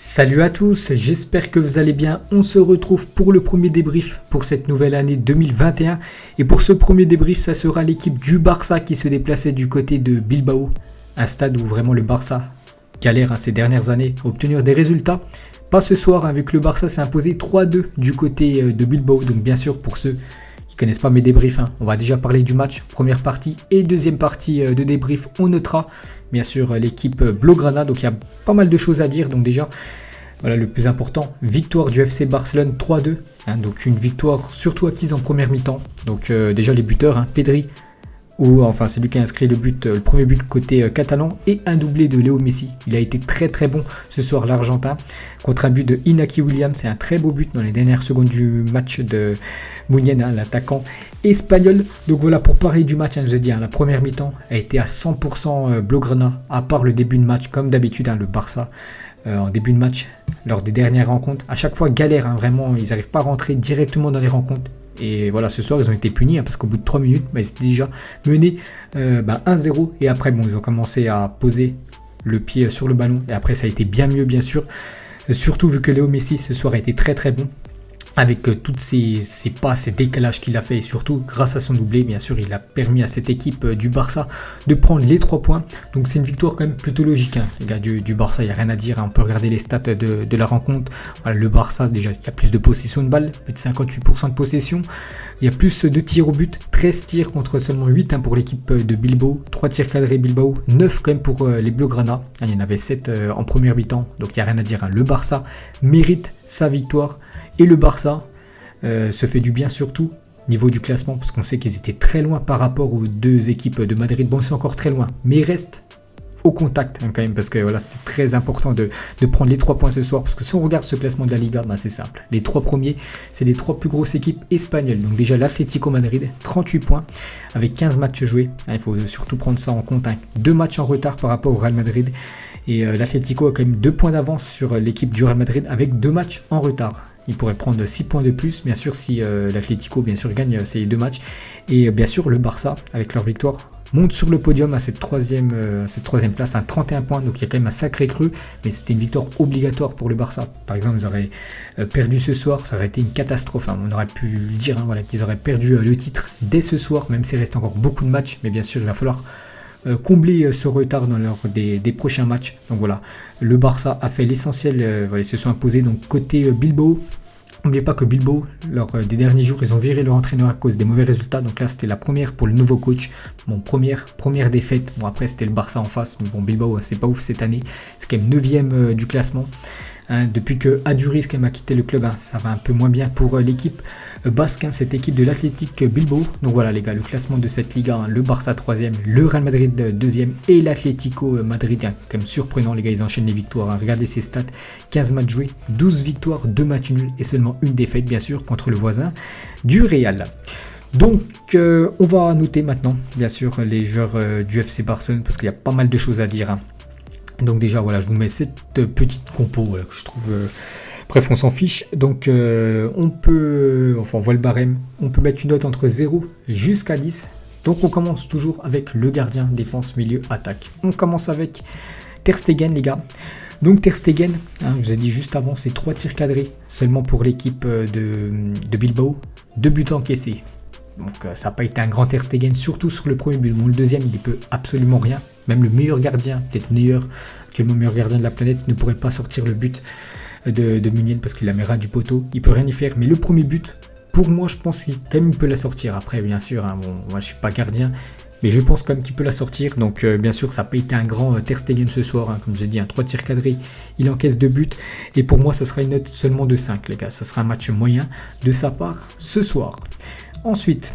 Salut à tous, j'espère que vous allez bien. On se retrouve pour le premier débrief pour cette nouvelle année 2021. Et pour ce premier débrief, ça sera l'équipe du Barça qui se déplaçait du côté de Bilbao. Un stade où vraiment le Barça galère ces dernières années à obtenir des résultats. Pas ce soir, vu que le Barça s'est imposé 3-2 du côté de Bilbao. Donc bien sûr, pour ceux qui ne connaissent pas mes débriefs, on va déjà parler du match, première partie et deuxième partie de débrief. On notera bien sûr l'équipe Blaugrana, donc il y a pas mal de choses à dire. Donc déjà, voilà le plus important, victoire du FC Barcelone 3-2, donc une victoire surtout acquise en première mi-temps. Donc déjà les buteurs, Pedri, c'est lui qui a inscrit le premier but côté catalan, et un doublé de Léo Messi. Il a été très très bon ce soir, l'Argentin, contre un but de Inaki Williams. C'est un très beau but dans les dernières secondes du match de Muniain, l'attaquant espagnol. Donc voilà, pour parler du match, je vous ai dit, la première mi-temps a été à 100% Blaugrana, à part le début de match, comme d'habitude, le Barça. En début de match, lors des dernières rencontres, à chaque fois galère, vraiment, ils n'arrivent pas à rentrer directement dans les rencontres. Et voilà, ce soir, ils ont été punis, parce qu'au bout de 3 minutes, ils étaient déjà menés 1-0. Et après, ils ont commencé à poser le pied sur le ballon. Et après, ça a été bien mieux, bien sûr. Surtout vu que Léo Messi, ce soir, a été très très bon. Avec toutes ces passes, ces décalages qu'il a fait, et surtout grâce à son doublé, bien sûr, il a permis à cette équipe du Barça de prendre les 3 points. Donc c'est une victoire quand même plutôt logique, les gars du Barça, il n'y a rien à dire. On peut regarder les stats de la rencontre. Voilà, le Barça, déjà, il y a plus de possession de balle, plus de 58% de possession. Il y a plus de tirs au but, 13 tirs contre seulement 8 pour l'équipe de Bilbao, 3 tirs cadrés Bilbao, 9 quand même pour les Blaugrana. Il y en avait 7 en première mi-temps, donc il n'y a rien à dire. Le Barça mérite sa victoire. Et le Barça se fait du bien surtout niveau du classement, parce qu'on sait qu'ils étaient très loin par rapport aux deux équipes de Madrid. Bon, ils sont encore très loin, mais ils restent au contact quand même, parce que voilà, c'était très important de prendre les 3 points ce soir, parce que si on regarde ce classement de la Liga, c'est simple. Les 3 premiers, c'est les 3 plus grosses équipes espagnoles. Donc déjà l'Atlético Madrid, 38 points, avec 15 matchs joués. Il faut surtout prendre ça en compte, 2 matchs en retard par rapport au Real Madrid. Et l'Atlético a quand même 2 points d'avance sur l'équipe du Real Madrid, avec 2 matchs en retard. Il pourrait prendre 6 points de plus, bien sûr, si l'Atlético, bien sûr, gagne ces 2 matchs. Et bien sûr, le Barça, avec leur victoire, monte sur le podium à cette troisième place, 31 points. Donc il y a quand même un sacré creux, mais c'était une victoire obligatoire pour le Barça. Par exemple, ils auraient perdu ce soir, ça aurait été une catastrophe. On aurait pu le dire, qu'ils auraient perdu le titre dès ce soir, même s'il reste encore beaucoup de matchs. Mais bien sûr, il va falloir combler ce retard dans des prochains matchs. Donc voilà, le Barça a fait l'essentiel, ils se sont imposés. Donc côté Bilbao, n'oubliez pas que Bilbao, lors des derniers jours, ils ont viré leur entraîneur à cause des mauvais résultats. Donc là, c'était la première pour le nouveau coach. Première défaite. Bon, après, c'était le Barça en face. Mais bon, Bilbao, c'est pas ouf cette année. C'est quand même 9e du classement. Depuis que Aduriz quand même a quitté le club, ça va un peu moins bien pour l'équipe basque, cette équipe de l'Athletic Bilbao. Donc voilà les gars, le classement de cette Liga, le Barça 3e, le Real Madrid 2e et l'Atlético Madrid, quand même surprenant les gars, ils enchaînent les victoires. Regardez ces stats, 15 matchs joués, 12 victoires, 2 matchs nuls et seulement une défaite bien sûr contre le voisin du Real. Donc on va noter maintenant bien sûr les joueurs du FC Barcelone, parce qu'il y a pas mal de choses à dire. Donc déjà voilà, je vous mets cette petite compo que je trouve... Bref, on s'en fiche. Donc on voit le barème. On peut mettre une note entre 0 jusqu'à 10. Donc on commence toujours avec le gardien, défense, milieu, attaque. On commence avec Ter Stegen les gars. Donc Ter Stegen, je vous ai dit juste avant, c'est 3 tirs cadrés seulement pour l'équipe de Bilbao. 2 buts encaissés. Donc ça n'a pas été un grand Ter Stegen, surtout sur le premier but. Bon, le deuxième, il ne peut absolument rien. Même le meilleur gardien, peut-être actuellement meilleur gardien de la planète, ne pourrait pas sortir le but de Muniain, parce qu'il la met ras du poteau. Il peut rien y faire. Mais le premier but, pour moi, je pense qu'il quand même il peut la sortir. Après, bien sûr, moi je suis pas gardien, mais je pense quand même qu'il peut la sortir. Donc bien sûr, ça n'a pas été un grand Ter Stegen ce soir. Comme j'ai dit, 3 tirs cadrés, il encaisse 2 buts. Et pour moi, ça sera une note seulement de 5, les gars. Ça sera un match moyen de sa part ce soir. Ensuite,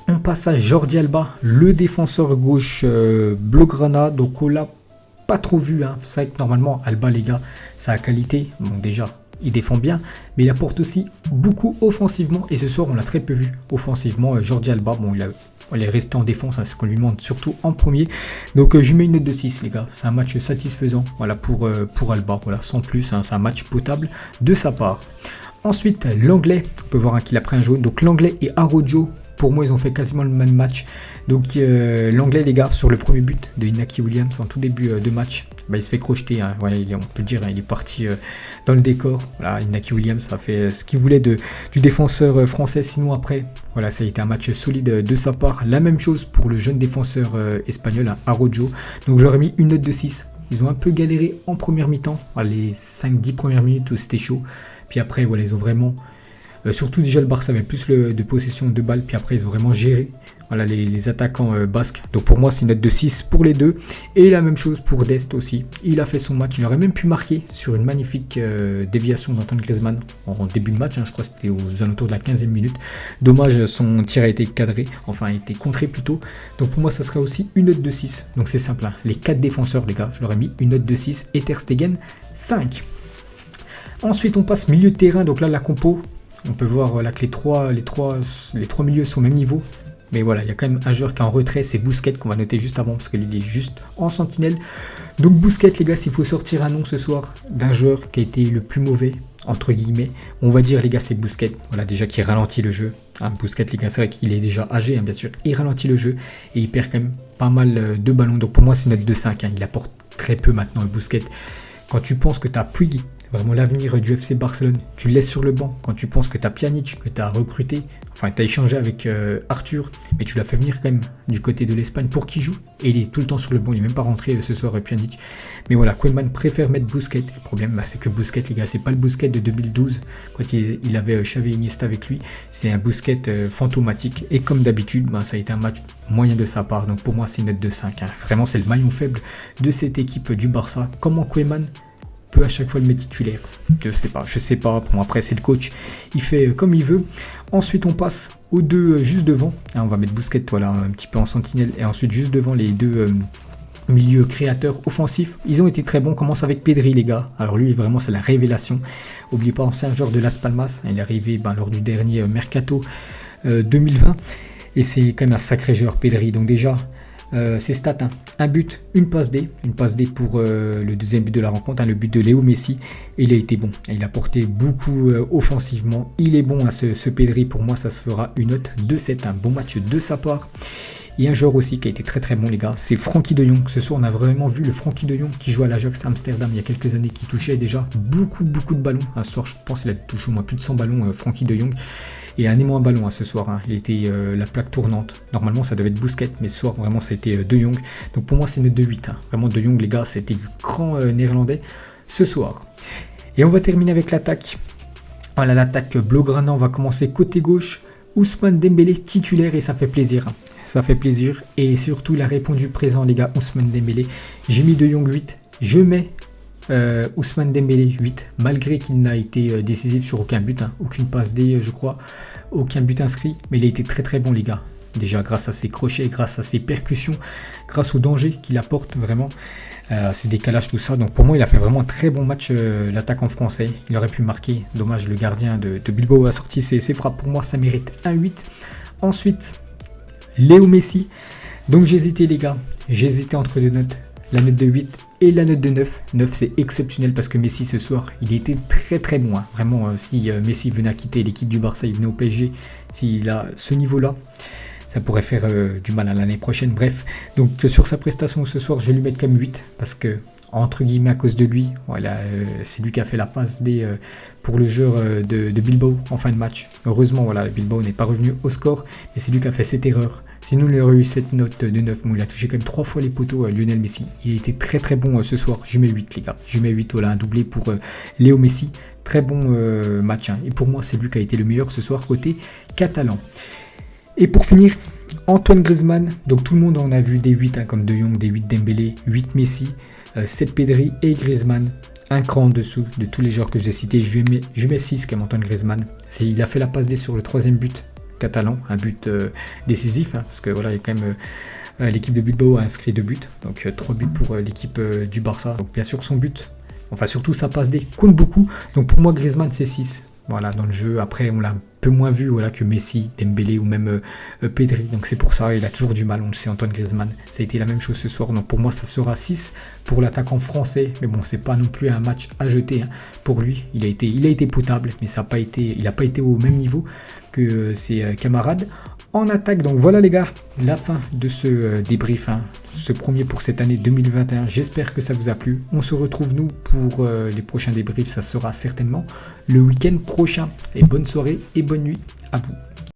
on passe à Jordi Alba, le défenseur gauche Blaugrana. Donc on l'a pas trop vu. C'est vrai que normalement, Alba, les gars, ça a qualité. Bon, déjà, il défend bien, mais il apporte aussi beaucoup offensivement. Et ce soir, on l'a très peu vu offensivement. Jordi Alba, bon, il est resté en défense, c'est ce qu'on lui demande surtout en premier. Donc je mets une note de 6, les gars. C'est un match satisfaisant, voilà, pour Alba. Voilà, sans plus, c'est un match potable de sa part. Ensuite, l'anglais, on peut voir qu'il a pris un jaune. Donc l'anglais et Araujo Pour moi, ils ont fait quasiment le même match. Donc l'anglais, les gars, sur le premier but de Inaki Williams en tout début de match, il se fait crocheter. Hein. Voilà, on peut le dire, il est parti dans le décor. Voilà, Inaki Williams a fait ce qu'il voulait du défenseur français. Sinon après, voilà, ça a été un match solide de sa part. La même chose pour le jeune défenseur espagnol, hein, Araujo. Donc j'aurais mis une note de 6. Ils ont un peu galéré en première mi-temps, voilà, les 5-10 premières minutes où c'était chaud. Puis après, voilà, ils ont vraiment... surtout déjà le Barça avait plus de possession de balles, puis après ils ont vraiment géré, voilà, les attaquants basques. Donc pour moi c'est une note de 6 pour les deux. Et la même chose pour Dest aussi. Il a fait son match, il aurait même pu marquer sur une magnifique déviation d'Antoine Griezmann en début de match, hein, je crois que c'était aux alentours de la 15e minute. Dommage, son tir a été cadré, enfin a été contré plutôt. Donc pour moi ça serait aussi une note de 6. Donc c'est simple, hein. Les 4 défenseurs les gars, je leur ai mis une note de 6 et Ter Stegen 5. Ensuite on passe milieu de terrain, donc là la compo. On peut voir voilà, que les trois milieux sont au même niveau. Mais voilà, il y a quand même un joueur qui est en retrait, c'est Busquets qu'on va noter juste avant parce qu'il est juste en sentinelle. Donc Busquets, les gars, s'il faut sortir un nom ce soir d'un joueur qui a été le plus mauvais, entre guillemets, on va dire les gars c'est Busquets. Voilà, déjà qui ralentit le jeu. Hein, Busquets, les gars, c'est vrai qu'il est déjà âgé, hein, bien sûr. Il ralentit le jeu et il perd quand même pas mal de ballons. Donc pour moi c'est une note de 5. Hein. Il apporte très peu maintenant le Busquets. Quand tu penses que tu as Puig, vraiment l'avenir du FC Barcelone, tu le laisses sur le banc. Quand tu penses que tu as Pjanic, que tu as recruté, enfin tu as échangé avec Arthur, mais tu l'as fait venir quand même du côté de l'Espagne pour qu'il joue. Et il est tout le temps sur le banc, il n'est même pas rentré ce soir Pjanic. Mais voilà, Koeman préfère mettre Busquets. Le problème, c'est que Busquets, les gars, c'est pas le Busquets de 2012, quand il avait Xavi et Iniesta avec lui. C'est un Busquets fantomatique. Et comme d'habitude, ça a été un match moyen de sa part. Donc pour moi, c'est une note de 5. Hein. Vraiment, c'est le maillon faible de cette équipe du Barça. Comment Koeman peut à chaque fois le mettre titulaire? Je sais pas. Bon, après, c'est le coach. Il fait comme il veut. Ensuite, on passe aux deux juste devant. On va mettre Busquets, voilà, un petit peu en sentinelle. Et ensuite, juste devant les deux... milieu créateur offensif, ils ont été très bons. On commence avec Pedri, les gars. Alors lui, vraiment, c'est la révélation. N'oubliez pas, ancien joueur de Las Palmas. Il est arrivé lors du dernier Mercato 2020. Et c'est quand même un sacré joueur, Pedri. Donc déjà, ses stats, hein. Un but, une passe D. Une passe D pour le deuxième but de la rencontre, hein, le but de Léo Messi. Et il a été bon. Il a porté beaucoup offensivement. Il est bon, hein, ce Pedri. Pour moi, ça sera une note de 7. Un bon match de sa part. Il y a un joueur aussi qui a été très très bon, les gars, c'est Frenkie de Jong. Ce soir, on a vraiment vu le Frenkie de Jong qui joue à l'Ajax Amsterdam il y a quelques années, qui touchait déjà beaucoup de ballons. Ce soir, je pense qu'il a touché au moins plus de 100 ballons, Frenkie de Jong. Et un aimant à ballon, hein, ce soir. Hein. Il était la plaque tournante. Normalement, ça devait être Busquets, mais ce soir, vraiment, ça a été De Jong. Donc pour moi, c'est une note de 8. Hein. Vraiment, De Jong, les gars, ça a été du grand néerlandais ce soir. Et on va terminer avec l'attaque. Voilà, l'attaque Blaugrana. On va commencer côté gauche. Ousmane Dembélé titulaire et ça fait plaisir. Ça fait plaisir et surtout il a répondu présent, les gars. Ousmane Dembélé, j'ai mis De Jong 8, je mets Ousmane Dembélé 8 malgré qu'il n'a été décisif sur aucun but, hein. Aucune passe D, je crois, aucun but inscrit, mais il a été très très bon, les gars. Déjà grâce à ses crochets, grâce à ses percussions, grâce au danger qu'il apporte vraiment, ses décalages, tout ça. Donc pour moi il a fait vraiment un très bon match, l'attaquant français. Il aurait pu marquer, dommage, le gardien de Bilbao a sorti ses frappes. Pour moi ça mérite un 8. Ensuite Léo Messi. Donc j'ai hésité, les gars, j'ai hésité entre deux notes, la note de 8 et la note de 9. 9 c'est exceptionnel parce que Messi ce soir il était très très bon, hein. Vraiment si Messi venait à quitter l'équipe du Barça, il venait au PSG, s'il a ce niveau là, ça pourrait faire du mal à l'année prochaine. Bref, donc sur sa prestation ce soir je vais lui mettre comme 8 parce que entre guillemets à cause de lui, voilà, c'est lui qui a fait la passe D pour le joueur de Bilbao en fin de match. Heureusement, voilà, Bilbao n'est pas revenu au score, mais c'est lui qui a fait cette erreur. Sinon il aurait eu cette note de 9, bon, il a touché quand même 3 fois les poteaux, Lionel Messi. Il a été très très bon ce soir, je mets 8, les gars, je mets 8, voilà, un doublé pour Léo Messi. Très bon match, hein. Et pour moi c'est lui qui a été le meilleur ce soir côté catalan. Et pour finir, Antoine Griezmann. Donc tout le monde en a vu des 8, hein, comme De Jong, des 8 Dembélé, 8 Messi, 7 Pedri et Griezmann. Un cran en dessous de tous les joueurs que j'ai cités. Je mets 6 comme Antoine Griezmann. Il a fait la passe D sur le 3e but catalan, un but décisif, hein, parce que voilà, il y a quand même l'équipe de Bilbao a inscrit 2 buts, donc 3 buts pour l'équipe du Barça. Donc bien sûr son but, enfin surtout sa passe D compte beaucoup. Donc pour moi Griezmann c'est 6. Voilà, dans le jeu, après on l'a un peu moins vu, voilà, que Messi, Dembélé ou même Pedri, donc c'est pour ça, il a toujours du mal, on le sait, Antoine Griezmann, ça a été la même chose ce soir, donc pour moi ça sera 6 pour l'attaquant français, mais bon, c'est pas non plus un match à jeter, hein. Pour lui, il a été potable, mais il n'a pas été au même niveau que ses camarades. en attaque. Donc voilà les gars, la fin de ce débrief, ce premier pour cette année 2021. J'espère que ça vous a plu. On se retrouve nous pour les prochains débriefs, ça sera certainement le week-end prochain. Et bonne soirée et bonne nuit à vous.